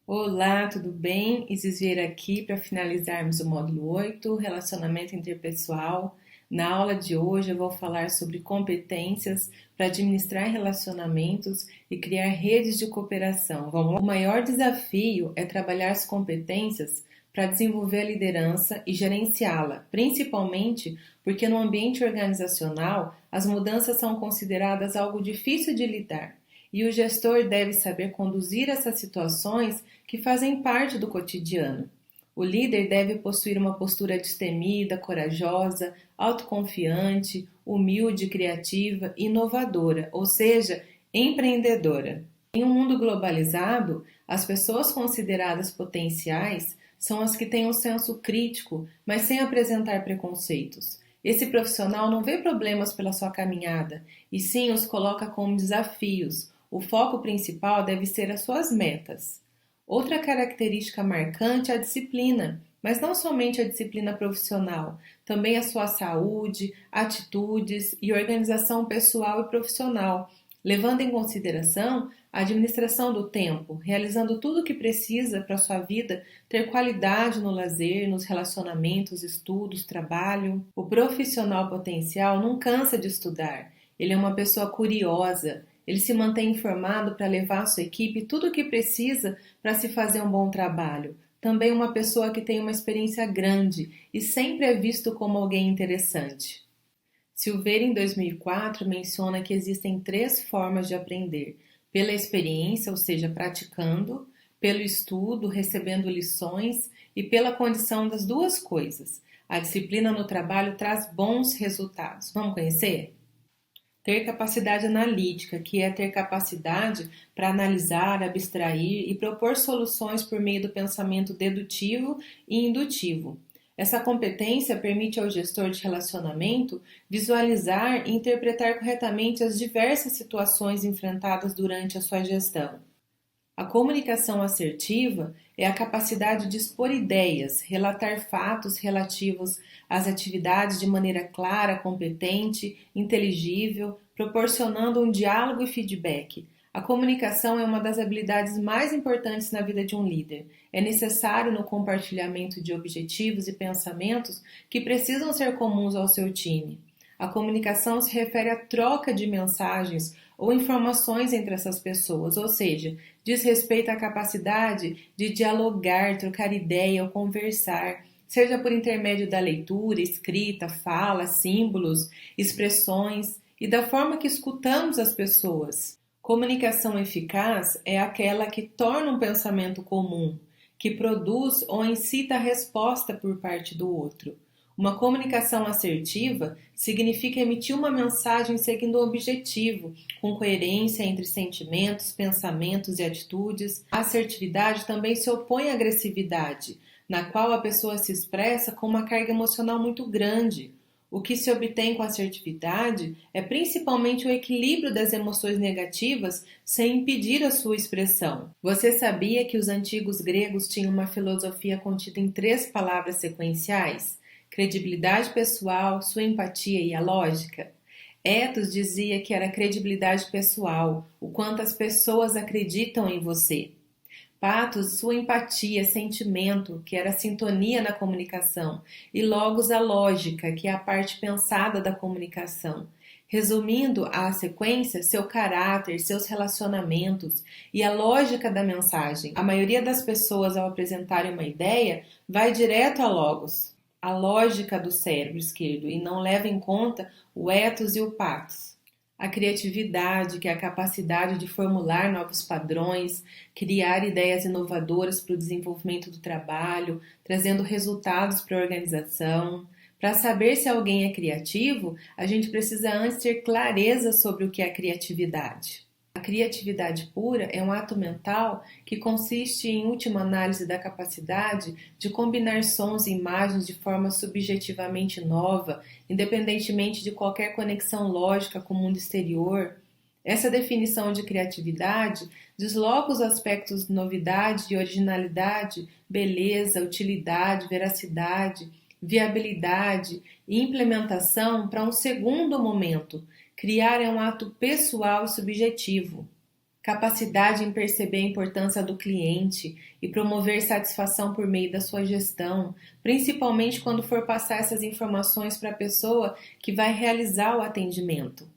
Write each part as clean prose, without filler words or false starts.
Olá, tudo bem? Isis Vieira aqui para finalizarmos o módulo 8, Relacionamento Interpessoal. Na aula de hoje eu vou falar sobre competências para administrar relacionamentos e criar redes de cooperação. Vamos lá? O maior desafio é trabalhar as competências para desenvolver a liderança e gerenciá-la, principalmente porque no ambiente organizacional as mudanças são consideradas algo difícil de lidar. E o gestor deve saber conduzir essas situações que fazem parte do cotidiano. O líder deve possuir uma postura destemida, corajosa, autoconfiante, humilde, criativa e inovadora, ou seja, empreendedora. Em um mundo globalizado, as pessoas consideradas potenciais são as que têm um senso crítico, mas sem apresentar preconceitos. Esse profissional não vê problemas pela sua caminhada, e sim os coloca como desafios. O foco principal deve ser as suas metas. Outra característica marcante é a disciplina, mas não somente a disciplina profissional, também a sua saúde, atitudes e organização pessoal e profissional, levando em consideração a administração do tempo, realizando tudo o que precisa para a sua vida ter qualidade no lazer, nos relacionamentos, estudos, trabalho. O profissional potencial não cansa de estudar, ele é uma pessoa curiosa. Ele se mantém informado para levar à sua equipe tudo o que precisa para se fazer um bom trabalho. Também uma pessoa que tem uma experiência grande e sempre é visto como alguém interessante. Silveira, em 2004, menciona que existem 3 formas de aprender: pela experiência, ou seja, praticando, pelo estudo, recebendo lições, e pela condição das duas coisas. A disciplina no trabalho traz bons resultados. Vamos conhecer? Ter capacidade analítica, que é ter capacidade para analisar, abstrair e propor soluções por meio do pensamento dedutivo e indutivo. Essa competência permite ao gestor de relacionamento visualizar e interpretar corretamente as diversas situações enfrentadas durante a sua gestão. A comunicação assertiva é a capacidade de expor ideias, relatar fatos relativos às atividades de maneira clara, competente, inteligível, proporcionando um diálogo e feedback. A comunicação é uma das habilidades mais importantes na vida de um líder. É necessário no compartilhamento de objetivos e pensamentos que precisam ser comuns ao seu time. A comunicação se refere à troca de mensagens ou informações entre essas pessoas, ou seja, diz respeito à capacidade de dialogar, trocar ideia ou conversar, seja por intermédio da leitura, escrita, fala, símbolos, expressões e da forma que escutamos as pessoas. Comunicação eficaz é aquela que torna um pensamento comum, que produz ou incita a resposta por parte do outro. Uma comunicação assertiva significa emitir uma mensagem seguindo um objetivo, com coerência entre sentimentos, pensamentos e atitudes. A assertividade também se opõe à agressividade, na qual a pessoa se expressa com uma carga emocional muito grande. O que se obtém com assertividade é principalmente o equilíbrio das emoções negativas sem impedir a sua expressão. Você sabia que os antigos gregos tinham uma filosofia contida em 3 palavras sequenciais? Credibilidade pessoal, sua empatia e a lógica? Etos dizia que era credibilidade pessoal, o quanto as pessoas acreditam em você. Patos, sua empatia, sentimento, que era a sintonia na comunicação, e logos, a lógica, que é a parte pensada da comunicação. Resumindo a sequência, seu caráter, seus relacionamentos e a lógica da mensagem. A maioria das pessoas, ao apresentarem uma ideia, vai direto a logos, a lógica do cérebro esquerdo, e não leva em conta o ethos e o patos. A criatividade, que é a capacidade de formular novos padrões, criar ideias inovadoras para o desenvolvimento do trabalho, trazendo resultados para a organização. Para saber se alguém é criativo, a gente precisa antes ter clareza sobre o que é criatividade. A criatividade pura é um ato mental que consiste, em última análise, da capacidade de combinar sons e imagens de forma subjetivamente nova, independentemente de qualquer conexão lógica com o mundo exterior. Essa definição de criatividade desloca os aspectos de novidade e originalidade, beleza, utilidade, veracidade, viabilidade e implementação para um segundo momento. Criar é um ato pessoal e subjetivo. capacidade em perceber a importância do cliente e promover satisfação por meio da sua gestão, principalmente quando for passar essas informações para a pessoa que vai realizar o atendimento.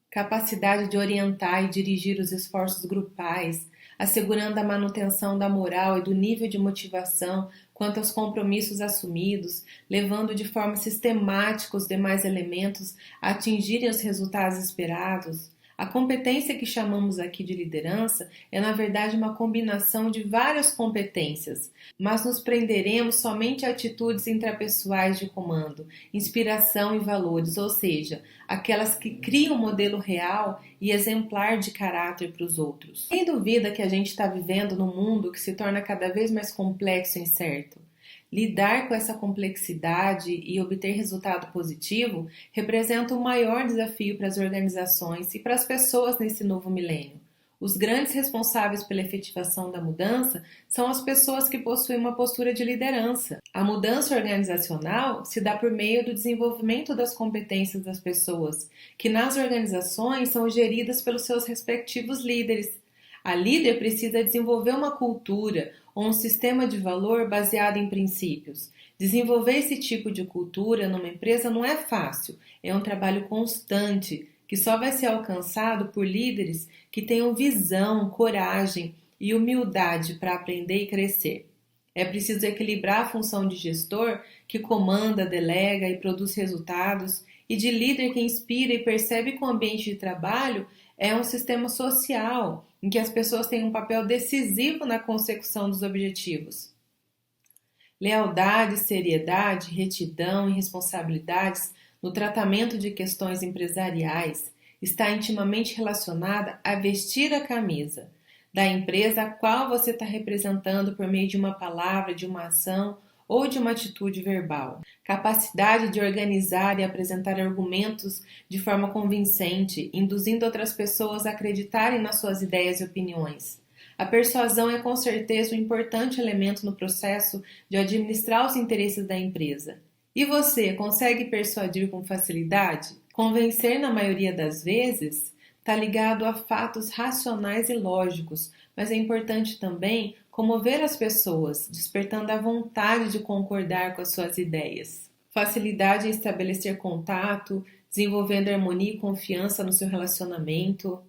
Capacidade de orientar e dirigir os esforços grupais, assegurando a manutenção da moral e do nível de motivação quanto aos compromissos assumidos, levando de forma sistemática os demais elementos a atingirem os resultados esperados. A competência que chamamos aqui de liderança é, na verdade, uma combinação de várias competências, mas nos prenderemos somente a atitudes intrapessoais de comando, inspiração e valores, ou seja, aquelas que criam um modelo real e exemplar de caráter para os outros. Sem dúvida que a gente está vivendo num mundo que se torna cada vez mais complexo e incerto. Lidar com essa complexidade e obter resultado positivo representa o maior desafio para as organizações e para as pessoas nesse novo milênio. Os grandes responsáveis pela efetivação da mudança são as pessoas que possuem uma postura de liderança. A mudança organizacional se dá por meio do desenvolvimento das competências das pessoas, que nas organizações são geridas pelos seus respectivos líderes. A líder precisa desenvolver uma cultura ou um sistema de valor baseado em princípios. Desenvolver esse tipo de cultura numa empresa não é fácil, é um trabalho constante que só vai ser alcançado por líderes que tenham visão, coragem e humildade para aprender e crescer. É preciso equilibrar a função de gestor que comanda, delega e produz resultados e de líder que inspira e percebe que o ambiente de trabalho é um sistema social em que as pessoas têm um papel decisivo na consecução dos objetivos. Lealdade, seriedade, retidão e responsabilidades no tratamento de questões empresariais está intimamente relacionada a vestir a camisa da empresa a qual você está representando por meio de uma palavra, de uma ação ou de uma atitude verbal. Capacidade de organizar e apresentar argumentos de forma convincente, induzindo outras pessoas a acreditarem nas suas ideias e opiniões. A persuasão é com certeza um importante elemento no processo de administrar os interesses da empresa. E você consegue persuadir com facilidade? Convencer, na maioria das vezes, está ligado a fatos racionais e lógicos, mas é importante também comover as pessoas, despertando a vontade de concordar com as suas ideias. Facilidade em estabelecer contato, desenvolvendo harmonia e confiança no seu relacionamento.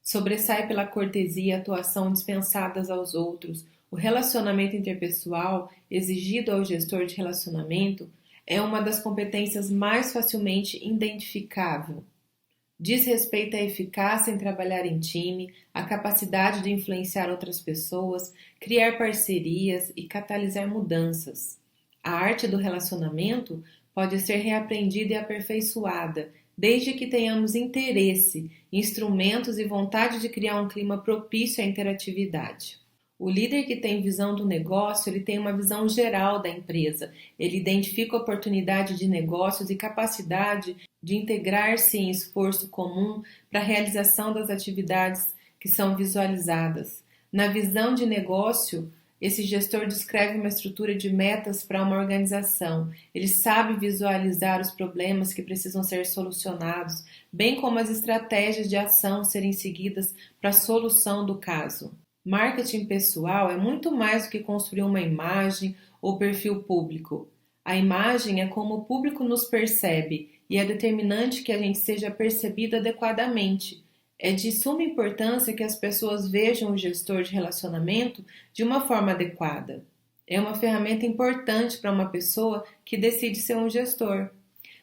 Sobressai pela cortesia e atuação dispensadas aos outros. O relacionamento interpessoal, exigido ao gestor de relacionamento, é uma das competências mais facilmente identificável. Diz respeito à eficácia em trabalhar em time, à capacidade de influenciar outras pessoas, criar parcerias e catalisar mudanças. A arte do relacionamento pode ser reaprendida e aperfeiçoada, desde que tenhamos interesse, instrumentos e vontade de criar um clima propício à interatividade. O líder que tem visão do negócio, ele tem uma visão geral da empresa. Ele identifica oportunidade de negócios e capacidade de integrar-se em esforço comum para a realização das atividades que são visualizadas. Na visão de negócio, esse gestor descreve uma estrutura de metas para uma organização. Ele sabe visualizar os problemas que precisam ser solucionados, bem como as estratégias de ação serem seguidas para a solução do caso. Marketing pessoal é muito mais do que construir uma imagem ou perfil público. A imagem é como o público nos percebe e é determinante que a gente seja percebido adequadamente. É de suma importância que as pessoas vejam o gestor de relacionamento de uma forma adequada. É uma ferramenta importante para uma pessoa que decide ser um gestor.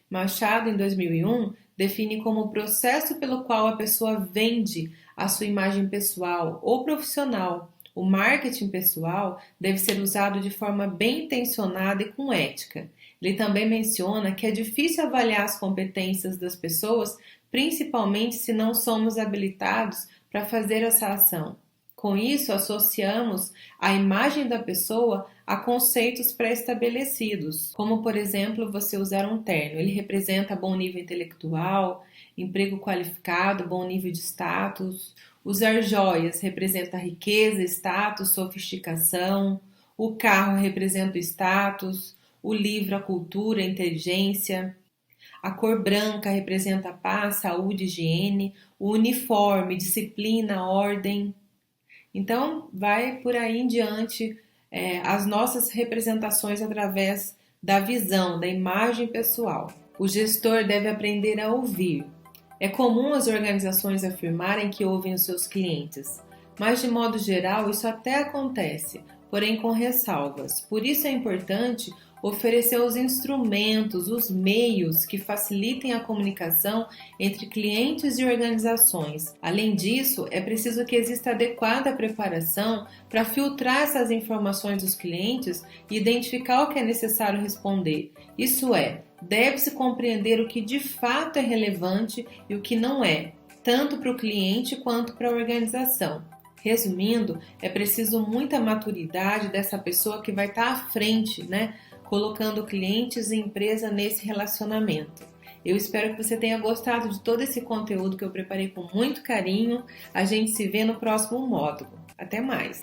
Machado, em 2001, define como o processo pelo qual a pessoa vende a sua imagem pessoal ou profissional. O marketing pessoal deve ser usado de forma bem intencionada e com ética. Ele também menciona que é difícil avaliar as competências das pessoas, principalmente se não somos habilitados para fazer essa ação. Com isso, associamos a imagem da pessoa a conceitos pré-estabelecidos, como, por exemplo, você usar um terno. Ele representa bom nível intelectual, emprego qualificado, bom nível de status. Usar joias representa riqueza, status, sofisticação. O carro representa o status. O livro, a cultura, a inteligência. A cor branca representa paz, saúde, higiene. O uniforme, disciplina, ordem. Então, vai por aí em diante as nossas representações através da visão, da imagem pessoal. O gestor deve aprender a ouvir. É comum as organizações afirmarem que ouvem os seus clientes, mas de modo geral isso até acontece, porém com ressalvas. Por isso é importante oferecer os instrumentos, os meios que facilitem a comunicação entre clientes e organizações. Além disso, é preciso que exista adequada preparação para filtrar essas informações dos clientes e identificar o que é necessário responder. Isso é, deve-se compreender o que de fato é relevante e o que não é, tanto para o cliente quanto para a organização. Resumindo, é preciso muita maturidade dessa pessoa que vai estar à frente, colocando clientes e empresa nesse relacionamento. Eu espero que você tenha gostado de todo esse conteúdo que eu preparei com muito carinho. A gente se vê no próximo módulo. Até mais!